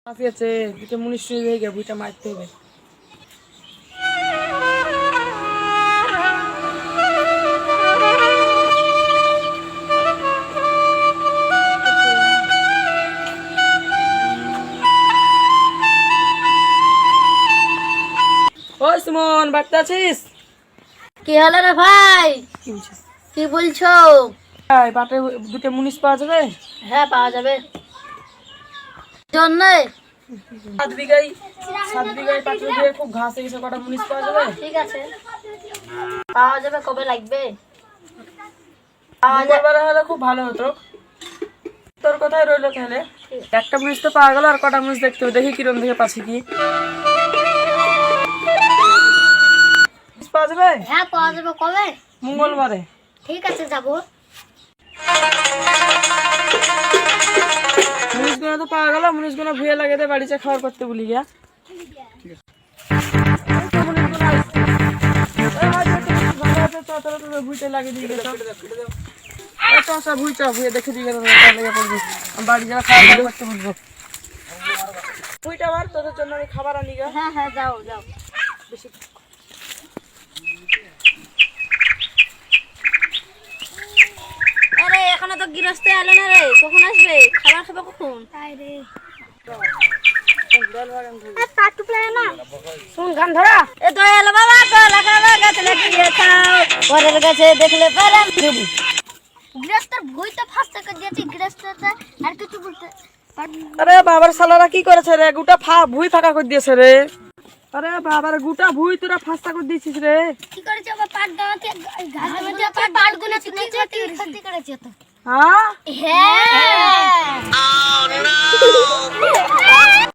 মাফি আছে দুটো মুনিশ হয়ে গেছে বুইটা মারতে হবে। ও সুমন বাড়িতে আছিস? কি হলো রে ভাই? কি বলছো? বাটে দুটো মুনিশ পাওয়া যাবে? হ্যাঁ পাওয়া যাবে। জন্য 7 বিঘায় পাত্র দিয়ে খুব ঘাস হয়ে গেছে, কটা মুনিশ পাওয়া যাবে? ঠিক আছে, পাওয়া যাবে। কবে লাগবে? মঙ্গলবার হলে খুব ভালো হতো। তোর কোথায় রইলো তাহলে? একটা মুনিশ তো পাওয়া গেল, আর কটা মুনিশ দেখতে হবে, দেখি কিরম দেখে পাচ্ছি কি পাওয়া যাবে। হ্যাঁ পাওয়া যাবে। কবে? মঙ্গলবারে। ঠিক আছে যাবো। মুনিশগুলো তো পাওয়া গেল, মুনিশগুলো ভুয়ে লাগে দে বাড়িতে খাবার করতে বলি গিয়া। ভুইটা লাগিয়ে দিয়ে ভুইটা ভুয়ে দেখে দিয়ে বাড়ি যাওয়া খাবার করতে বলবো। ভুইটা আবার তোদের জন্য আমি খাবার আনি গা। হ্যাঁ হ্যাঁ যাও যাও। বেশি আরে এখনো তো গৃহস্থ এলো না রে, কখন আসবে? খাবার খাবে কখন? শুন গান ধরা। এ দয়াল বাবা তো লাগাবা গাছ লাগিয়ে খাও, ঘরের গাছে দেখলে পারাম ছবি। গৃহস্থর ভুই তো ফাস্ট করে দিয়েছি, গৃহস্থটা আর কিছু বলতে। আরে বাবার শালারা কি করেছে রে, গোটা ভুই ফাঁকা করে দিয়েছে রে। আরে বাবার গোটা ভুই তোরা ফাঁসা করে দিয়েছিস রে। কি করেছে? আবার পাট দাওয়াতে ঘাস দাওয়াতে পাট গুলো কি ক্ষতি করেছে তো? হ্যাঁ হ্যাঁ।